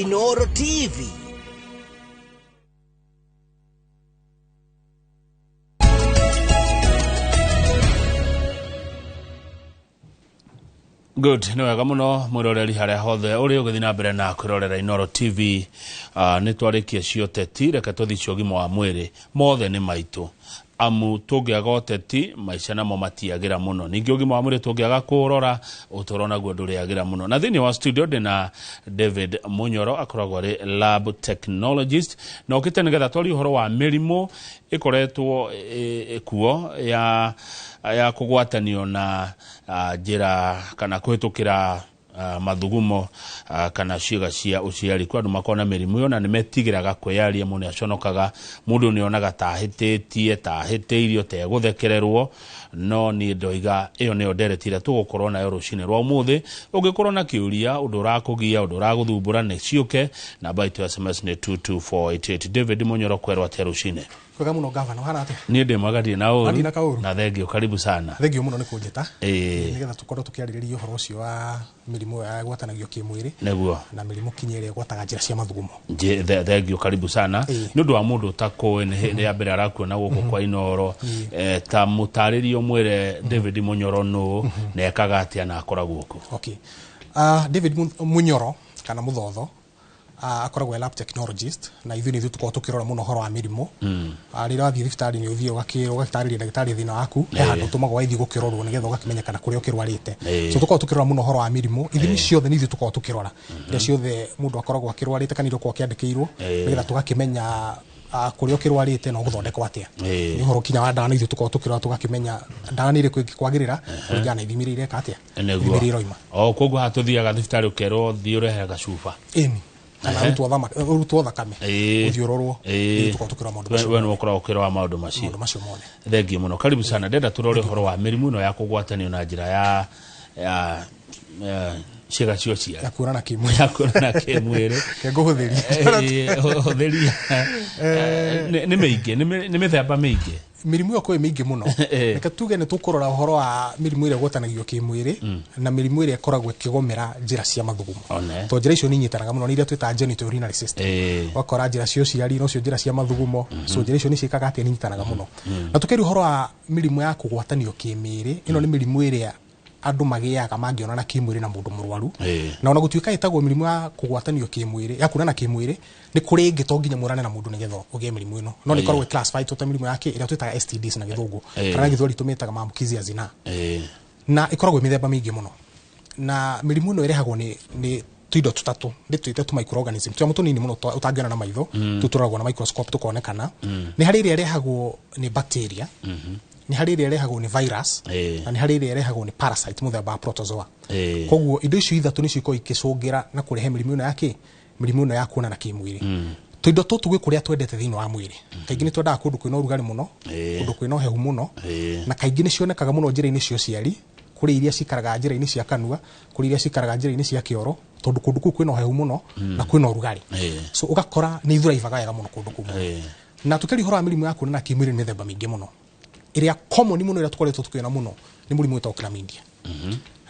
Inooro TV. Good, no wega muno mwiroreri haria hothe uri ugithi na mbere na kwirorera Inooro TV. Ni twarikia cio teti reke tuthi cio gima wa mwiri mothe ni maitu amu tungiaga uteti maica namo matiagira muno ningi ugima wa mwiri tungiaga kurora uturona guo nduriagira muno na thini wa studio ndina David Munyoro akoragwo ari lab technologist na ukite nigetha twari uhoro wa mirimo ikoretwo kuo ya kugwatanio na njira kana kuhitukira mathugumo kana ciiga cia uciari kwa andu makona mirimu yo na nimetigiraga kweyaria muno aconokaga mundu ni onaga tahiteirio te guthekererwo no ni ndoiga iyo ni nderetire tugukorwo nayo rucine rwa umuthi ungikorwo na kiuria undu rakugia undu raguthumbura ne ciuke na baito SMS ni 22488. David Munyoro kwerwa atia rucine kwega muno gavana harate ni ndi mwagarie na thengio karibu sana thengio muno ni kunjeta nigetha tukorwo tukiaririria uhoro ucio wa mirimo ya gwatanagio kimwiri neguo na mirimo kinyere gwataga njira cia mathugumo thengio karibu sana ni undu wa mundu takoe ni ya mbere arakuona guku kwa Inooro ta mutaririo mwire David Munyoro no nekaga atia na akora guku. Okay, David Munyoro kana muthotho akoragwo lab technologist na ithu ni tuko tukirora muno horo wa mirimo rira wathi thibitari ni uthie ugakitarĩria ndagĩtarĩ thina waku handu tumagwo waithi gukirorwo nigetha ugakimenyekana kuria ukirwarite so tuko tukirora muno horo wa mirimo ithimi ciothe ni tuko tukirora ira ciothe mundu akoragwo akirwarite kana iro kwa kiandikirwo nigetha tugakimenya kuria ukirwarite no guthondekwo atia ni horo kinya wa ndawa ni tuko tukirora tugakimenya ndawa ni ire kwagirira kuringana na ithimi ire katia ithimi ima koguo hatuthiaga thibitari ukero thi urehe gacuba ana urutu thakame uthiororwo tuko tukira maundu macio we no ukora ukira maundu macio mone thengi muno karibu sana ndenda turore horo wa mirimu no ya kugwatanio na njira ya ciiga cio cia ya kurana kimwiri keguhutheria ni meingi ni mithemba meingi mirimu yo kwe mingi muno reka tuge ni tukurora uhoro wa mirimu ire gwatanagio kimwiri na mirimu ire ikoragwo ikigomera njira cia mathugumo to njira icio ni nyitanaga muno ni iria twita genital urinary system wakora njira cio ciari no cio njira cia mathugumo so njira icio ni ciikaga atia ni nyitanaga muno na tukeri uhoro wa mirimu ya kugwatanio kimwiri ino ni mirimu ire andu magiaga mangionana kimwiri na mundu murwaru na ona gutuika itagwo mirimu ya kugwatanio kimwiri ya kunana kimwiri ni kuri ingi to nginya murane na mundu nigetho ugie mirimu ino no ni korwo classified to mirimu yake ira twitaga STDs na githungu kana githwari tumitaga maambukizi ya zina na ikoragwo mithemba mingi muno na mirimu ino irehagwo ni tuindo tutatu nditwite tu microorganism tu mutu nini muno utangiona na maitho tuturagwo na microscope tukonekana ni hari ire irehagwo ni bacteria ni hari ire irehagwo ni virus na ni hari ire irehagwo ni parasite muthemba wa protozoa koguo indo icio ithatu ni ciko ikicungira na kurehe mirimu ino yake mirimu ino ya kuona na kimwiri tuindo tutu gwe kuria twendete thini wa mwiri kaingi ni twendaga kundu kwina urugari muno kundu kwina uhehu muno na kaingi ni cionekaga muno njira-ini cio ciari kuri iria cikaraga njira-ini cia kanua kuri iria cikaraga njira-ini cia kioro tondu kundu kuu kwina uhehu muno na kwina urugari so ugakora ni thuraivaga wega muno kundu kuu na tukeri horo wa mirimu ya kuona na kimwiri ni mithemba mingi muno iria common muno ira tukoretwo tukina muno ni murimu witwa chlamydia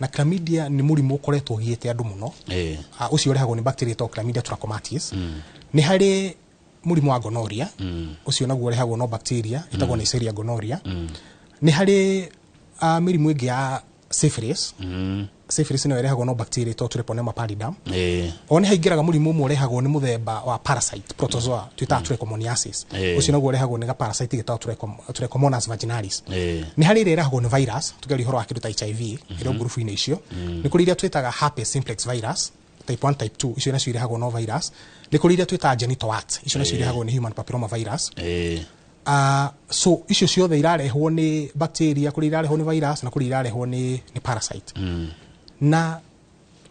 na chlamydia ni murimu ukoretwo giete andu muno ucio urehagwo ni bacteria to chlamydia trachomatis ni hari murimu wa gonorrhea ucio naguo urehagwo no bacteria itagwo Neisseria gonorrhea ni hari mirimu ingi ya syphilis syphilis no irehagwo no bacteria to Treponema pallidum oni haingiraga murimu umwe urehagwo ni muthemba wa parasite protozoa twita Trichomoniasis ucio naguo urehagwo ni ga parasite gitagwo Trichomonas vaginalis ni hari ire irehagwo ni virus tugeri horo wa kindu ta HIV iro grupu-ini icio ni kuri iria twitaga herpes simplex virus type 1 type 2 icio nacio irehagwo no virus ni kuri iria twitaga genital warts icio nacio irehagwo ni human papilloma virus so icio ciothe irarehwo ni bacteria kuri irarehwo ni virus na kuri irarehwo ni parasite na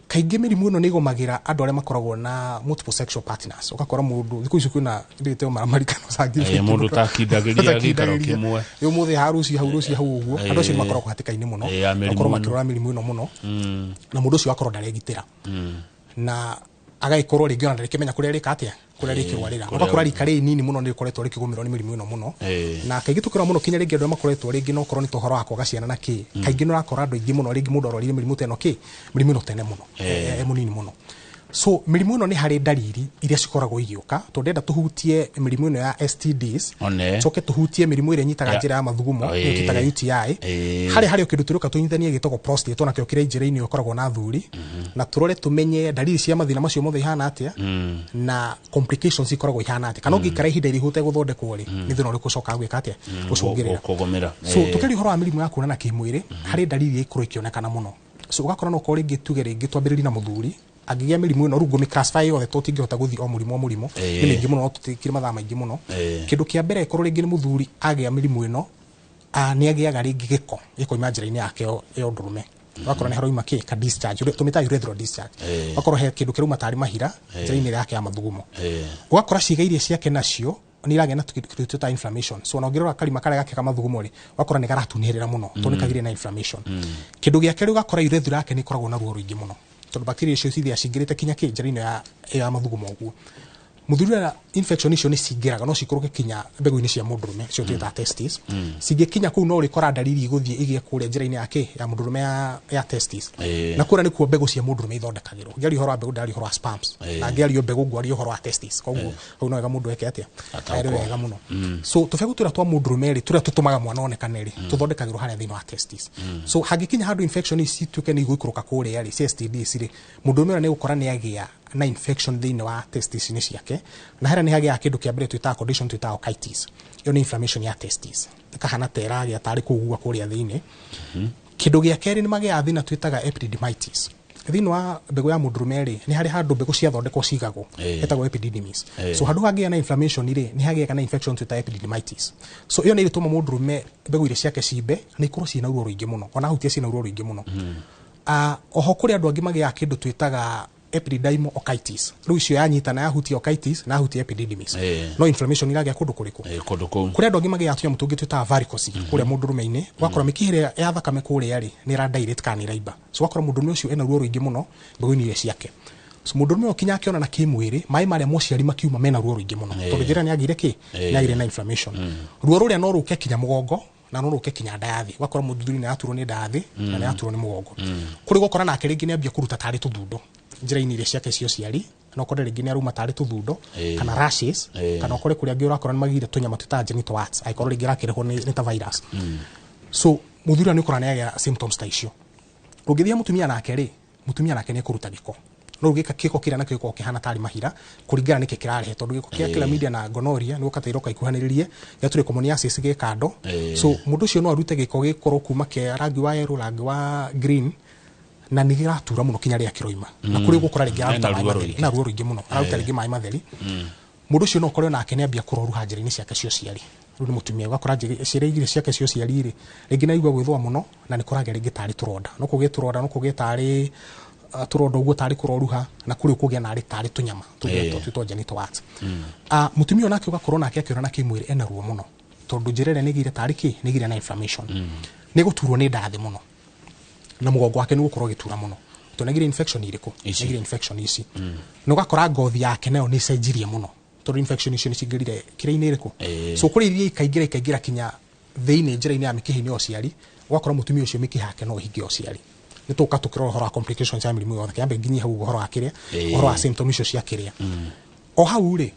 kaingi mirimu ino ni gomagira andu aria makoragwo na multiple sexual partners ukakora mundu thiku icio kuna ndite maramalikano sangi mundu takindagiria gikaro kimwe yo muthe haruci hau uguo andu acio makoragwo hatikaini muno makoragwo makirora mirimu ino muno na mundu ucio akorwo ndaregitira na agaikorwo ringi ona ndikimenya kuria rika atia kuria rikirwarira ukakora rika ri nini muno ni rikoretwo rikigumirwo ni mirimu ino muno na kaingi tukira muno kinya ringi andu makoretwo ringi no korwo ni tohoro wa kwaga ciana na ki kaingi no rakora andu ingi muno ringi mundu arorire mirimu teno ki mirimu ino tene muno munini muno So mirimu ino ni hari dalili iria cikoragwo igioka to ndenda tuhutie mirimu ino ya STDs coke tuhutie mirimu iria nyitaga njira ya mathugumo nyitaga UTI hari kindu turuka tunyithanie gitogo prostate ona kio kire njira-ini ukoragwo na thuri na turore tumenye dalili cia mathina macio mothe ihana atia na complications ikoragwo ihana atia kana ungikara ihinda irihute guthondekwo ri ni thina uri gucoka gwika atia gucungirira so tukeri horo wa mirimu ya kuonana kimwiri hari dalili ikuru ikionekana muno so ugakora no kore gituge ringi twambiriri na muthuri agigia mirimu ino rugo mi classify yothe tutingihota guthi o murimu ni mingi muno no tutikire mathaa maingi muno kindu kia mbere ikorwo ringi ni muthuri agia mirimu ino ni agiaga ringi giko ima njira-ini yake yo ndurume wakora ni haroima ka discharge tumita urethral discharge wakora he kindu kiruma tari mahira njira-ini yake ya mathugumo wakora ciiga iria ciake nacio ni iragĩa na tuta inflammation so ongerera kalima kare gake kama mathugumo ri wakora ni garatunihirira muno to nikagire na inflammation kindu giake ri ugakora urethral yake ni koragwo na ruo ruingi muno to bacteria icio cithia cingirite kinya njira-ini ya mathugumo uguo muthuri na infection icio ni cingiraga no cikuruke kinya mbegu-ini cia mundurume cio twita testis cingikinya kuu no rikora dalili iguthie igie kuria njira-ini yake ya mundurume ya testis na kura ni kuo mbegu cia mundurume ithondekagirwo ngeri horo wa mbegu ndari horo wa sperms na ngeri mbegu ngwari horo wa testis koguo hau no wega mundu eke atia ari wega muno so tufegu tura twa mundurume ri tura tutumaga mwana onekane ri tuthondekagirwo haria thini wa testis so hagikinya handu infection ici tuke ni iguikuruka kuria ri STDs ri mundurume ni gukora ni agia na infection thini wa testis ni ciake na haria ni hagia kindu kia mbere twita condition twita otitis yo ni inflammation ya testis kahana tera ya tari kugua kuria thini kindu gia keri ni magia thina twitaga epididymitis thini wa mbegu ya mundurume ri ni hari handu mbegu cia thondekwo cigagwo etagwo epididymis so handu hagia na inflammation ri ni hagia kana infection twita epididymitis so iyo ni ituma mundurume mbegu iria ciake cimbe ni ikorwo cina ruo ruingi muno ona hutia cina ruo ruingi muno oho kuri andu angi magia kindu twitaga epididymoitis riu icio yanyitana yahutia otitis na yahutia epididymis no inflammation iragia kundu kuriku kuri andu angi magia atunya mutungi twita varicose kuria mundurume-ini wakora mikihire ya thakame kuria ri ni ra direct kana iraiba so wakora mundurume ucio ena ruo ruingi muno mbegu-ini iria ciake so mundurume okinya akiona na kimwiri mai maria muciari makiuma mena ruo ruingi muno tondu njira ni agire ni agire na inflammation ruo ruria no ruke kinya mugongo na no ruke kinya ndathi wakora muthuri ni aturwo ni ndathi na ni aturwo ni mugongo kuri gukora na kiringi ni ambia kuruta tari tuthundo njira-ini iria ciake cio ciari no kore ringi ni aruma tari tuthundo kana rashes kana kore kuria ngi urakora ni magire tunyama tuta genital warts aikoro ringi rakirehwo ni ta virus so muthuri ni ukora ni agia symptoms ta icio ungithia mutumia nake ri mutumia nake ni kuruta giko no ugika kiko kira na kiko kihana tari mahira kuringana niki kirarehe tondu giko kia chlamydia na gonorrhea ni ukatairo kaikuhaniririe yaturi comoniasis gikando so mundu ucio no arute giko gikoro kuma ke rangi wa yellow rangi wa green na ni giratura muno kinya ria kiroima na kuri gukora ringi aruta na ruo ruingi muno aruta ringi mai matheri mundu ucio no korwo nake ni ambia kuroruha njira-ini ciake cio ciari riu ni mutumia ugakora ciria igire ciake cio ciari ri ringi na igua gwithwa muno na ni kurage ringi tari turonda no kugituronda no kugitari turondo uguo tari kuroruha na kuri kugia na tari tunyama twitwo genital warts mutumia onake ugakorwo nake akiona kimwiri ena ruo muno tondu njira ni gire tari ni gire na inflammation ni guturwo ni ndathi muno na mugongo wake ni gukorwo gitura muno to negire infection iriku negire infection ici no gakora ngothi yake nayo ni cenjirie muno tondu infection ici ni cingirire kire-ini iriku so kuri iria ikaingira kinya thiini njira-ini ya mikihi-ini ociari ugakora mutumia ucio mikihi yake no hingi ociari ni tuka tukirora horo wa complications ya mirimu yothe kiambe nginya hau horo wa kiria horo wa symptoms icio cia kiria o hau ri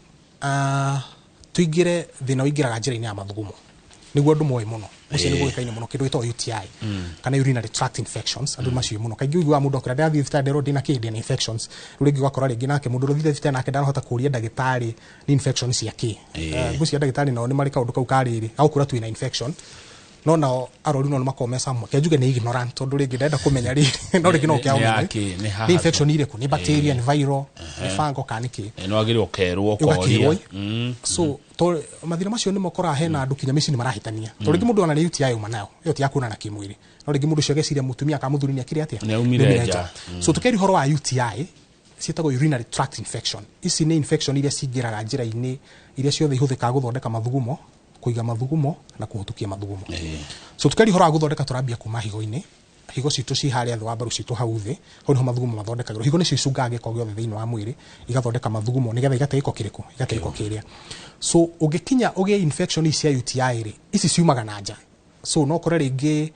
tuingire thina uingiraga njira-ini ya mathugumo niguo ndu moe muno ucio ni gwikaine muno kindu gitwa UTI kana urinary tract infections andu macio muno kaingi uigwa mundu okira ndathi thibitari ndero ndina kindi na infections ringi gwakora ringi nake mundu ruthithe thibitari nake ndarahota kuria ndagitari ni infections cia ki gucia ndagitari nao ni mari kaundu kau kariri au kura tu ina infection no nao arori no makomesa mwe kenjuge ni ignorant tondu ringi ndenda kumenya ri no ringi no kiauna ni infection iriku ni bacteria ni viral ni fungal kaniki no agire okerwo koria so to mathina macio ni mokora hena andu kinya mici ni marahitania to ringi mundu ona ni UTI uma nayo yo ti yakuna na kimwiri no ringi mundu cio geciria mutumia ka muthuri ni akiri atia ni umire nja so tukeri horo wa UTI cietagwo urinary tract infection ici ni infection iria cingiraga njira-ini iria ciothe ihuthikaga guthondeka mathugumo kuiga mathugumo na kuhutukia mathugumo so tukeri horo wa guthondeka turambia kuma higo-ini higo citu ci haria thwa mbaru citu hau thi hau niho mathugumo mathondekagirwo higo nicio icungaga giko giothe thiini wa mwiri igathondeka mathugumo nigetha igateiko kiriku igateiko kiria so ugikinya ugie infection ici ya UTI ri ici ciumaga na nja so no kore ringi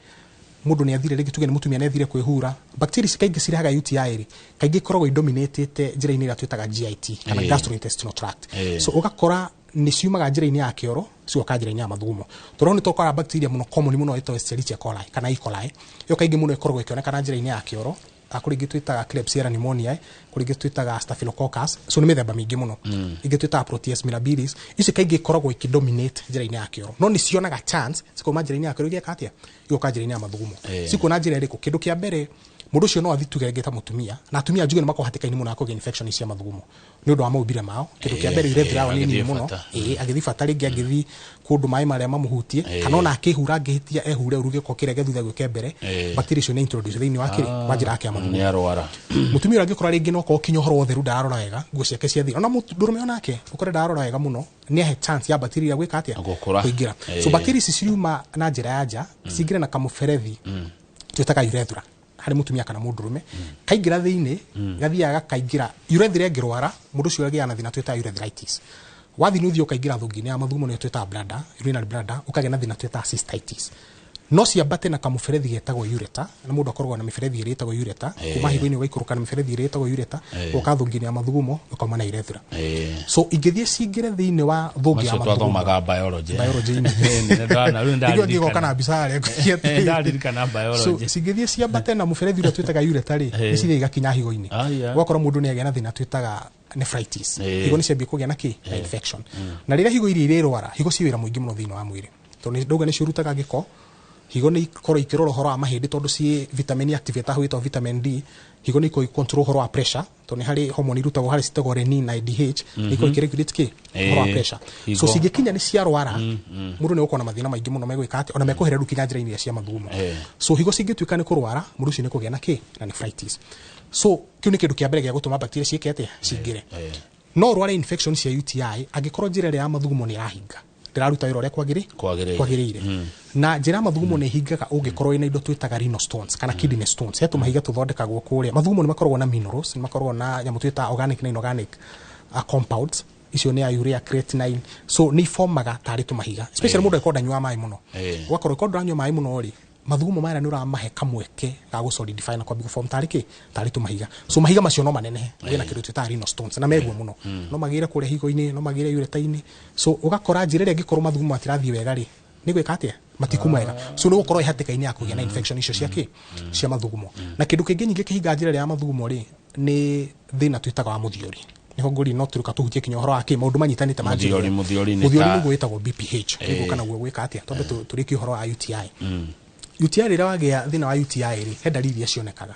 mundu ni athire rigi tuge ni mutumia ni athire kwihura bacteria kaingi cirehaga UTI ri kaingi koragwo idominatete njira-ini ira twitaga GIT kana gastrointestinal tract so ugakora ni ciumaga njira-ini ya kioro cioka njira-ini ya mathugumo turoni tokora bacteria muno common muno ito Escherichia coli kana E. coli yo kaingi muno ikoragwo ikionekana njira-ini ya kioro akuringi twitaga Klebsiella pneumoniae kuringi twitaga Staphylococcus so ni mithemba mingi muno ingi twitaga Proteus mirabilis ici kaingi ikoragwo ikidominate njira-ini ya kioro no ni cionaga chance cikoma njira-ini ya kioro igeka atia yoka njira-ini ya mathugumo cikona njira iriku kindu kia mbere mundu cio no athituge ta mutumia na atumia njuge ni makohatikaini muno akoge infection cia mathugumo ni undu wa maubire mao kindu kia mbere urethira ao nini muno agithi fatari ngi agithi kundu mai maria mamuhutie kana ona akihura angihitia ehure uruge ko kirege thutha gwike mbere bacteria cio ni introduce thiini wa kiri wanjira yake ya mathugumo ni arwara mutumia angikora ringi no ko kinyohoro theru ndarora wega nguo ciake cia thiri ona ndurume onake ukore ndarora wega muno ni he chance ya bacteria gwika atia kuingira so bacteria ciciuma na njira ya nja cingire na kamuberethi twitaga urethra hari mutumia kana mundurume kaingira thiini gathiaga kaingira urethra ngirwara mundu cio agia na thina twita urethritis wathi ni uthio kaingira thungine ya mathugumo ni twita bladder urinary bladder ukagena na thina twita cystitis no ciambate na kamuberethi getagwo ureter na mundu akoragwo na miberethi iri etagwo ureter kuma higo-ini waikuruka na miberethi iri etagwo ureter uka thungine ya mathugumo ukoma na urethra so ingithie cingire thiini wa thungi ya mathugumo twathomaga biology ni ndana ru ndari kana bisare ndari kana biology so cingithie ciambate na muberethi uri twitaga ureter ri icithie igakinya higo-ini wakora mundu ni agia na thina twitaga nephritis higo ni ciambia kugia na ki infection na rira higo iri irwara higo ci wira muingi muno thiini wa mwiri to ni ndoga ni cirutaga giko higo ni ikoro ikirora horo wa mahindi tondu ci vitamin activate hwito vitamin D higo ni ko control horo wa pressure to ni hari hormone irutagwo hari citagwo renin na LDH iko ikiregulate ki horo wa pressure so cigikinya ni ciarwara mundu ni ukona mathina maingi muno megwika ati ona mekuherera kinya njira-ini cia mathugumo so higo cingituika ni kurwara mundu ucio ni kugia na ki na nephritis so kiu ni kindu kia mbere gia gutuma bacteria ciikete cingire no rware infection cia UTI angikorwo njira ya mathugumo ni irahinga ndiraruta wira uria kwagirire na njira mathugumo ni hingaga ungikorwo ina indo twitaga renal stones kana kidney stones hetu mahiga tuthondekagwo kuria mathugumo ni makoragwo na minerals ni makoragwo na nyamu twita organic na inorganic compounds icio ni urea creatinine so ni formaga tari tumahiga especially mundu akoda nyua mai muno wakorwo kodo nyua mai muno ri mathugumo mara ni uramahe kamweke ga go solidify na kwa big form tari tumahiga so mahiga macio no manene wina kindu twita renal stones na megwo muno no magire kuria higo-ini no magire ureta-ini so ugakora njira ria ngikorwo mathugumo atirathie wega ri ni gwika atia matikumega so ni gukorwo ihatikaini ya kugia na infection icio ciake cia mathugumo na kindu kingi nyingi kihinga njira ria mathugumo ri ni thina twitaga wa muthiori niho nguri no turuka tuhutie kinya horo ake maundu manyitanite muthiori ni gwitagwo BPH nigo kana gwe gwika atia tondu turiki horo wa UTI UTI rira wagia thina wa UTI ri he dalili ya cionekaga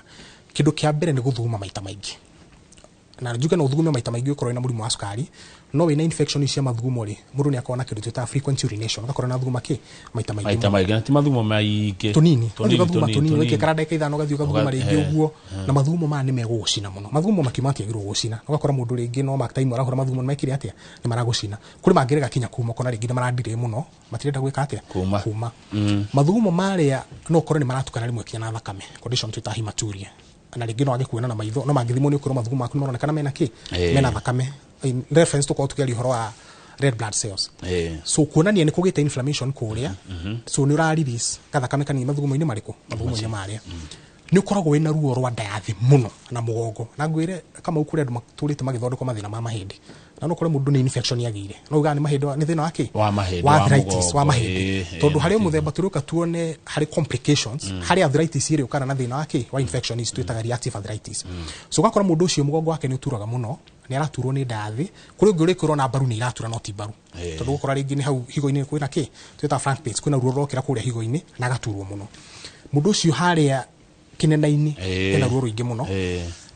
kindu kia mbere ni guthuguma maita maingi na njuga no thuguma maita maingi ukorwo ina murimu wa sukari no wina infection cia mathugumo ri mundu ni akona kindu twita frequent urination ugakorwo na thuguma ki maita maingi na ti mathugumo maingi tunini wike karada ka ithano gathio gathuguma ringi uguo na mathugumo ma ni megucina muno mathugumo makimatia giru gucina ugakora mundu ringi no maktaimo arahura mathugumo mekire atia ni maragucina kuri mangirega kinya kuma kona ringi ni marandire muno matirenda gwika atia kuma mathugumo maria no ukorwo ni maratukana rimwe kinya na thakame condition twita hematuria na ringi no agikuona na maitho no mangithimo ni ukorwo mathugumo maku maronekana mena ki mena thakame in reference to tukeli horo wa red blood cells so kuonania ni kugite inflammation kuria so ni ura release kathakame kanini mathugumo-ini mariku mathugumo-ini maria ni ukoragwo wina ruo rwa ndayathi muno na mugongo na ngwire kama ukuri andu maturite magithondekwo mathina ma mahindi na no kore mundu ni infection yagire no uga ni mahindi ni thina wake wa mahindi wa arthritis wa mahindi tondu hari muthemba turuka tuone hari complications hari arthritis iri ukana na thina wake wa infection is twitaga reactive arthritis so gakora mundu ucio mugongo wake ni uturaga muno ni araturwo ni ndathi kuri nguri kurwo na baru ni iratura no ti baru tondu gukora ringi ni hau higo-ini kwina ki twita front page kwina ruo rokira kuria higo-ini na gaturwo muno mundu ucio haria kinena-ini ena ruo ruingi muno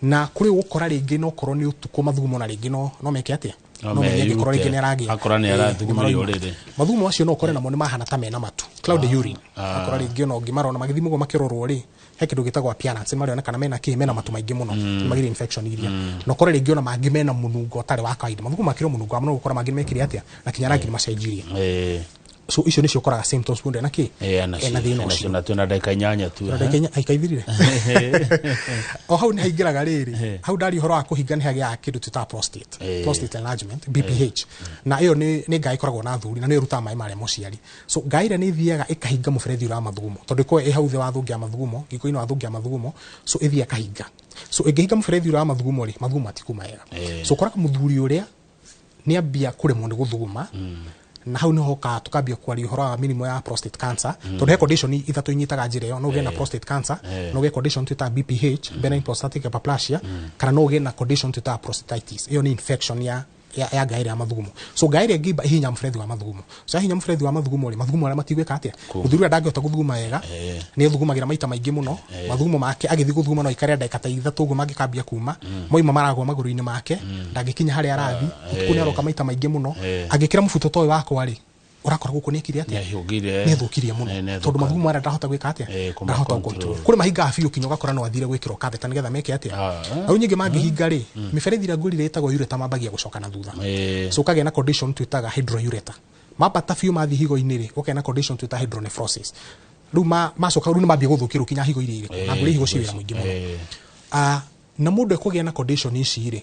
na kuri gukora ringi no korwo ni utuko mathugumo na ringi no meke atia no menye korwo ringi ni aragia akora ni arathuguma yorede mathugumo acio no kore namo ni mahana ta mena matu cloud urine akora ringi no ngimarona magithimo makirorwo ri he kindu gitagwo appearance marionekana mena ki mena matu maingi muno magire infection iria no kore ringi ona mangi mena munungo tare wa kawaida mathugumo makiro munungo amno gukora mangi mekire atia na kinya rangi ni macenjirie so icio nicio koraga symptoms mundu ena ki ena thina ucio na tuna ndeka 8 tu ndeka 8 aikaithirire o hau ni haingiraga riri hau ndari horo wa kuhinga ni hagia kindu tuta prostate enlargement BPH na iyo ni ngai koragwo na thuri na ni ruta mai mare muciari so ngai ira ni thiaga ikahinga muberethi ura mathugumo tondu ko hau the wa thungia mathugumo giko-ini wa thungia mathugumo so ithia kahinga so ingihinga muberethi ura mathugumo ri mathugumo atikuma wega so koraga muthuri uria ni ambia kuremwo ni guthuguma na hau niho tukambia kwaria uhoro wa mĩrimũ ya prostate cancer tondu he condition ithatu inyitaga njira yo no uge na prostate cancer no uge condition twita BPH benign prostatic hyperplasia kana no uge na condition twita prostatitis iyo ni infection ya gairi ya mathugumo so gairi ngiba hinya mfrethi wa mathugumo so hinya mfrethi wa mathugumo ri mathugumo ara matigweka atia muthuri ndangihota guthuguma wega ni thugumagĩra maita maingĩ mũno mathugumo make agithi guthuguma no ikare ndeka ta ithatu uguo mangikambia kuma moima maragwo maguru-ini make ndangikinya haria arathi utuku ni aroka maita maingĩ mũno angikira mubuto toy wakwa ri urakora guku ni ekire atia ni thukirie muno tondu mathugumo ara ndahota gwika atia ndahota control kuri mahinga afiu kinyo gakora no athire gwikirwo catheter nigetha meke atia au nyingi mangihinga ri miberethi ira ngurire itagwo ureta mambagia gucoka na thutha so kage na condition twitaga hydroureta mabata fiu mathi higo-ini ri ukena condition twita hydronephrosis ruma macoka ru ni mambia guthukirwo kinya higo iri na nguri higo ciwira muingi muno na mundu ekugia na condition ici ri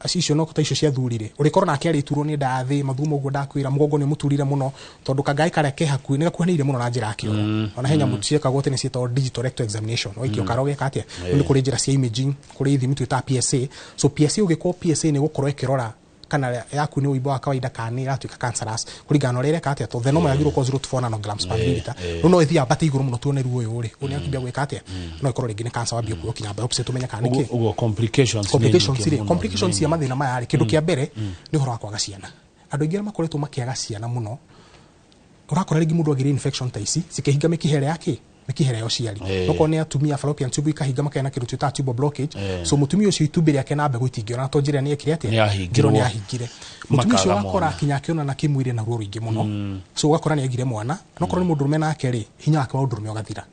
asicio no kuta icio cia thurire urikora nake ari turwo ni ndathi mathugumo guo ndakwira mugongo ni muturire muno tondu kangai kare ke hakuhi ni gakuhanire muno na njira akio ona henya mutieka gote ni cietwa digital rectal examination oikio karoge katia ni kuri njira cia imaging kuri ithimi twita PSA so PSA ugiko PSA ni gukorwo ikirora kana yaku ni uibo wa kawaida kana iratuika cancerous kuringana rere katia to thenoma yagirwo ko 0.4 nanograms per liter no ithia bati iguru muno tuone ruo uyu ri uni akibia gwika atia no ikorwo ringi ni cancer wabio kuyo kinya biopsy tumenya kana niki ugo complications ya mathina maya ri kindu kia mbere ni horo wa kwaga ciana andu ingi makoretwo makiaga ciana muno urakora ringi mundu agire infection ta ici cikehinga mikihere yake mikihere yo ciari noko ni atumia fallopian tube ikahinga makena kiru twita tube blockage so mutumia ucio itube riake na mbegu itingiona to njira ni ekire atia ngiro ni ahingire mutumia ucio wakora kinya kiona na kimwire na ruo ruingi muno so ugakora ni agire mwana nokora ni mundurume nake ri hinya wake wa undurume ugathira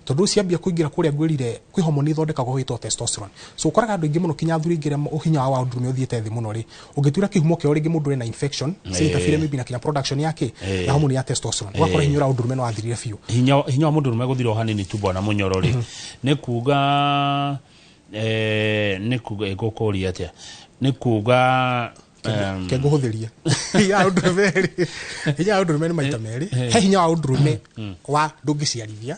tondu ciambia kuingira kuria ngwirire kwi hormone ithondekagwo gwitwo testosterone so ukoraga andu ingi muno kinya thuri ngire uhinya wa undurume uthiete thi muno ri ungitura kihumo kio ringi mundu ena infection si interfere maybe na kinya production yake ya hormone ya testosterone ugakora hinya wa undurume no athirire fiu hinya wa mundurume guthira o hanini tu bwana munyoro ri ni kuga igukuria atia ni kuga kego huthiria ya undurume ni maita meri he hinya wa undurume wa ndungiciarithia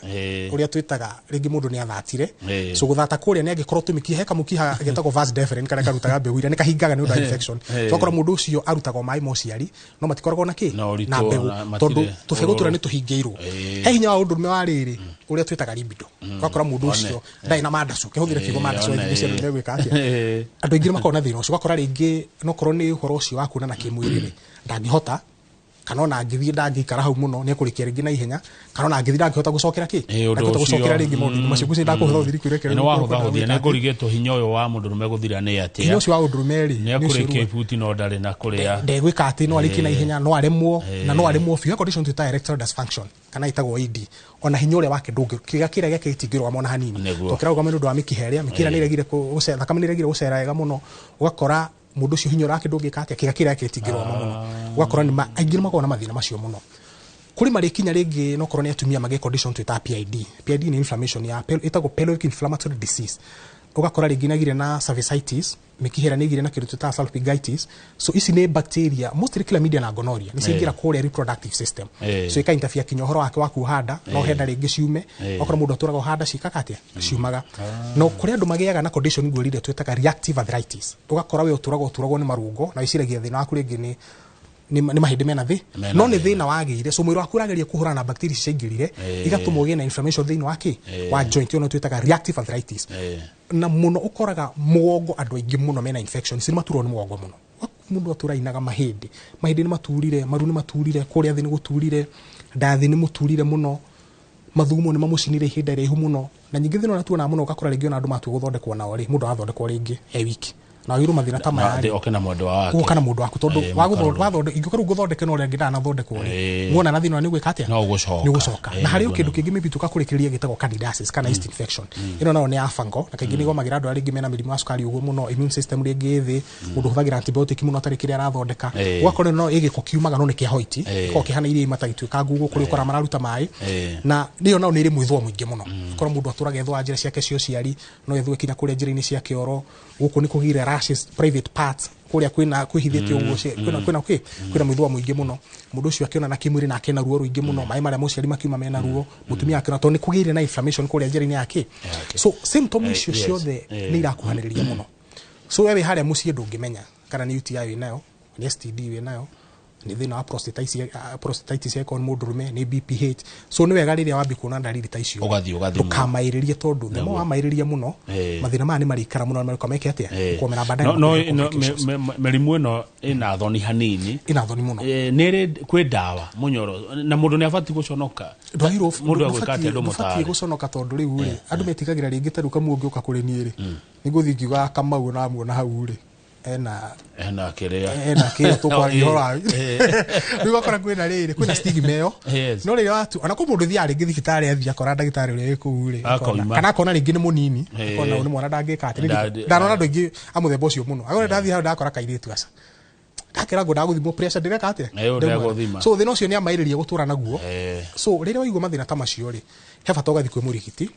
uria twitaga ringi mundu ni athatire so guthata kuria ni agikorwo tumikia he kamukiha getagwo vas deferens kana karutaga mbegu ira ni kahingaga ni undu infection so akora mundu ucio arutaga mai mociari no matikoragwo na ki na mbegu tondu tubegu tura ni tuhingeirwo he hinya wa undurume wa riri uria twitaga libido akora mundu ucio ndai na mandacu kehuthire kigo mandacu ngicia ni gwika atia andu ingi makona thina ucio akora ringi no korwo ni uhoro ucio wa kuonana kimwirire ndangihota kana ona ngithii ndangikara hau muno ni ekurikia ringi na ihenya kana ona ngithii ndangihota gucokera ki ndangihota gucokera ringi mundu macio guci ndakuhutha uthiri kuirekera ni wahutha huthia ni ngurigetwo hinya uyu wa mundurume guthira ni atia hinya ucio wa undurume ri ni akurikia ibuti no ndari na kuria ndegwika ati no ariki na ihenya no aremwo na no aremwo fiu condition to erectile dysfunction kana itagwo ED ona hinya uria wake ndungi kiga kira gake itingirwa mona hanini tokira kwa mundu wa mikiheria mikira ni regire gucera kama ni regire gucera wega muno ugakora mundu ucio hinya rake ndungika atia kiga kira yake itingirwa muno ugakora ni aingire makona mathina macio muno kuri marikinya ringi no korwo ni atumia mage condition twita PID ni inflammation ya itagwo pelvic inflammatory disease ugakora ringi nagire na cervicitis mikihera nigire na kiru twita salpingitis so ici ni bacteria mostly chlamydia na gonorrhea ni cingira kuria reproductive system so ika interfere kinyohoro wake wa kuhanda no henda ringi ciume okora mundu aturaga handa cikakatia ciumaga no kuri andu magiaga na condition ngwirire twita reactive arthritis ugakora we uturagwo ni marungo na iciragia thina waku ringi ni mahindi mena thi no ni thina wagire so mwiri waku urageria kuhura na bacteria cingirire igatuma ugie na inflammation thini wake wa joint ono twitaga reactive arthritis na muno ukoraga mugongo andu aingi muno mena infection si maturwo ni mugongo muno mundu aturainaga mahindi ni maturire maru ni maturire kuria thi ni guturire ndathi ni muturire muno mathugumo ni mamucinire ihinda iraihu muno na nyingi thina na tuona muno ugakora ringi ona andu matu guthondekwo nao ri mundu athondekwo ringi wiki na wiru mathina ta maya okena mundu wake kana mundu waku tondu wathonde ingikoru guthondeke no rengi na thondekwo ri muona na thina ni gwika atia no gucoka ni gucoka na hari kindu kingi maybe tukakurikiria gitagwo candidiasis kana yeast infection ino nayo ni ya fungal na kaingĩ ni gomagira andu aringi mena mirimu ya sukari uguo muno immune system ringi thi mundu huthagira antibiotic muno atari kiria arathondeka gwakora no igiko kiumaga no ni kia hoiti ko kihana iria matagituika ngugu kuri ukora mararuta mai na niyo nayo ni iri mwithwa mwingi muno kora mundu aturaga ethwa njira ciake cio ciari no ethwe kinya kuria njira-ini cia kioro guku ni kugira rashes private parts kuria kwina kwihithitio uguo kwina mwithwa mwingi muno mundu ucio akiona na kimwiri na akena ruo ruingi muno mai maria muciari makiuma mena ruo mutumia akena to ni kugire na inflammation kuria njira-ini yake so symptoms icio ciothe ni irakuhaniriria muno so wewe haria mucie ndungimenya kana ni UTI winayo ni STD winayo ni thina wa prostatitis ya mundurume ni BPH so ni wega riria wambi kuona dalili ta icio ukamairirie tondu themo wa mairiria muno mathina maya ni marikara muno na kameke atia komera badai no merimu ino ina thoni hanini muno ni kwi dawa munyoro na mundu ni afati guconoka ndwahiro mundu agwikate ndo mutari guconoka tondu riu ri andu metikagira ringi taru kamuonge uka kuri ni ri niguthi ngiuga kamau na muona hau ri ena kiria tukwagihora riu akora kwina riri kwina stigma iyo no riri watu ana ko mundu thia ringi thibitari athia akora ndagitari uria wiku ri kana akona ringi ni munini akona ni mwana ndangika ati ndanona ndu ingi amuthemba ucio muno agora ndathi hau ndakora kairitu aca ndakira ngo ndaguthimo pressure ndireka ati so thina ucio ni amairiria gutura naguo so riri waigua mathina ta macio ri he bata ugathi kwi murigiti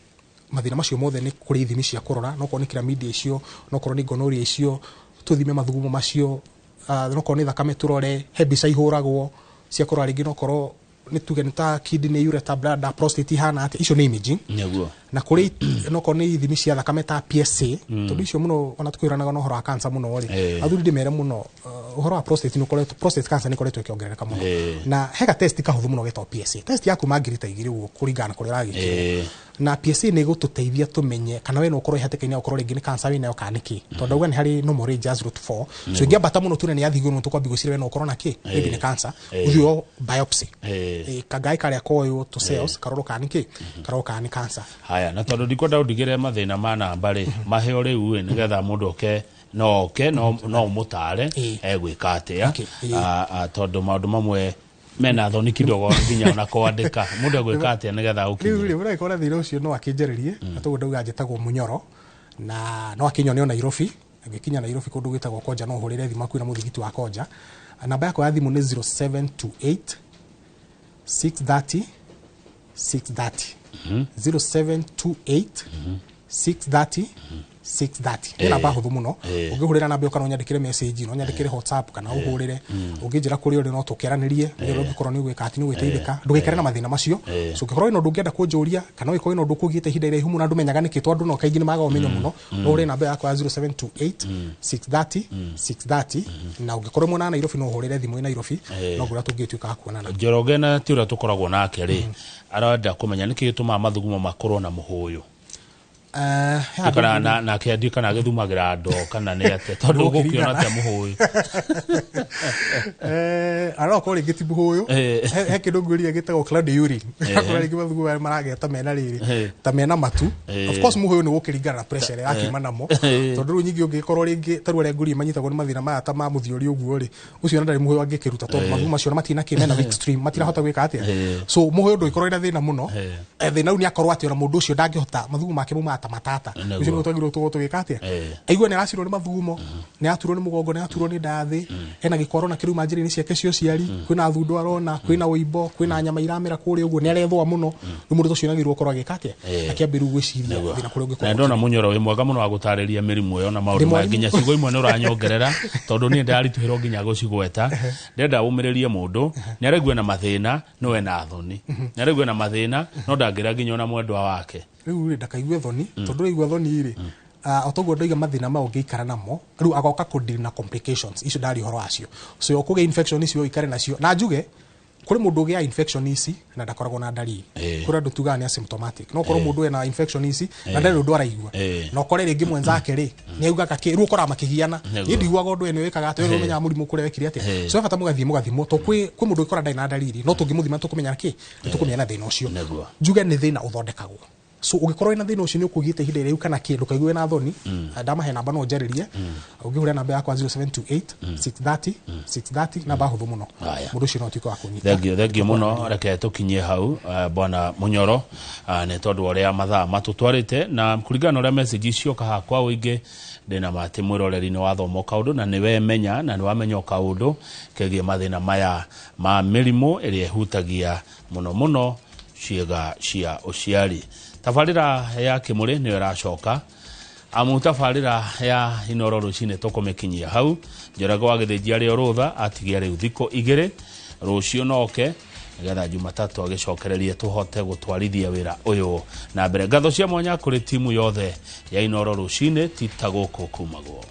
mathina macio mothe ni kuri ithimi cia kurora no ko ni chlamydia icio no ko ni gonorrhea icio tuthime mathugumo macio no ko ni thakame turore hebisa ihuragwo cia kurora ringi no korwo ni tuge ni ta kidney ureter bladder prostate hana ati icio ni imaging niguo na kuri no ko ni ithimi cia thakame ta PSA tondu icio muno ona tukwiranaga no horo wa cancer muno ri athuri ndimere muno horo wa prostate no koretwo prostate cancer ni koretwo ikiongerereka muno na hega test kahuthu muno getwa PSA test yaku mangirita igiri uguo kuringana kuri ragikira na PSA ni gututeithia tumenye kana we no ukorwo ihatikaini ukorwo ringi ni cancer winayo kana ki tondu uga ni hari no more just root 4 so ingiambata muno tune ni yathigwo no tukwambi gucira we no ukorwo na ki maybe ni cancer uthio biopsy kagai karia koyo to cells karoro kana ki karoro kana cancer haya na tondu ndikwenda undigire mathina ma namba ri maheo riu nigetha mundu oke no mutare egwika atia tondu maundu mamwe mena thoni kidogo nginya ona kwandika mundu agwika atia nigetha ukinyire riu ri kora thira ucio no akinjeririe atugo ndauga njitagwo munyoro na no akinyone ona Nairobi agikinya Nairobi kundu gwitagwo Koja no hurire thimu kwina muthigiti wa Koja namba yako ya thimu ni 0728 630 0728 630 630 ina ba huthu muno ungihurira namba ukana unyandikire message no nyandikire WhatsApp kana uhurire unginjira kuri uri no tukeranirie ndio ugikorwo ni gwika ati ni gwiteithika ndugikare na mathina macio so ugikorwo ino ndungienda kunjuria kana wiko ino ndukugite hinda ire humu na ndumenyaga nikitwa ndu no kaingi ni maga umenyo muno no uri namba yako ya 0728 630 630 na ugikorwo mwana Nairobi no uhurire thimu ina Nairobi no gura tungituika kuonana Njoroge na ti ura tukoragwo nake ri arenda kumenya niki gituma mathugumo makorwo na muhuyu kana na kiadi kana githumagira ndo kana ni ate tondu gukiona ate muhuyu ara ko ringi ti muhuyu he kindu ngwiria gitagwo cloud urine akora ringi mathugumo marageta mena riri ta mena matu of course muhuyu ni gukiringana na pressure yake manamo tondu ru nyingi ungikorwo ringi taru aria nguri manyitagwo ni mathina maya ta ma muthiori uguo ri ucio ndari muhuyu angikiruta tondu mathugumo macio matina kimena extreme matirahota gwika atia so muhuyu ndo ikorwo ina thina muno thina u ni akorwo ati ona mundu ucio ndangihota mathugumo make muma matata ucio ni utagirwo tugwika atia aigua ni aracirwo ni mathugumo ni aturwo ni mugongo ni aturwo ni ndathi ena gikoro na kiruma njiri-ini ciake cio ciari kwina thundu arona kwina uimbo kwina nyama iramira kuri uguo ni arethwa muno ni mundu ucio nagirwo korwo agika atia akiambiru gwiciria thina kuri ungikoro ndona munyoro wi mwega muno wa gutariria mirimu yo na maundu ma nginya cigo imwe ni uranyongerera tondu ni ndarituhirwo nginya gucigweta ndenda umiririe mundu ni aregwe na mathina no we na thoni ni aregwe na mathina no ndangira nginya ona mwendwa wake riu ndakaigue thoni tondu igwa thoni ri otoguo ndoiga mathina ma ungiikara namo riu agoka ku deal na complications icio ndari horo acio so okuge infection icio ikare nacio na njuge kuri mundu ugia infection ici na ndakoragwo na ndari kuri andu tuga ni asymptomatic no korwo mundu ena infection ici na ndari ndu araigua no kore ringi mwenzake ri ni augaga ki ru ukora makigiana ni ndiguaga undu ene wikaga ati we menya murimu kure wekire ati so bata mugathimo to kwi mundu ikora ndai na ndariri no tungimuthima tukumenya ki tukumenya thina ucio njuge ni thina uthondekagwo so ugikorwo ina thina ucio ni ukugite hinde riu kana kindu kaigwe na thoni ndamahe namba no njaririe ugihura namba yakwa 0728 630 630 namba huthu muno mundu ucio no tiko akunyita thank you muno reke tukinyie hau bwana Munyoro ne tondu oria mathaa matutwarite na kuringana oria message icio kaha kwa uingi ndina mate mwiroreri ni wathomo kaundu na niwe menya na ni wamenya kaundu kegie mathina maya ma mirimo iri hutagia muno ciega cia uciari. Tabarira ya Kimuri ni iracoka amu tabarira ya Inoro rucine tukumekinyia hau Njoroge wa Githĩnji ri orutha atigia riu thiko igire rucio noke getha Jumatatu agicokererie tuhote gutwarithia wira uyu na mbere. Ngatho cia mwanya kuri timu yothe ya Inoro rucine titaguku kumagwo.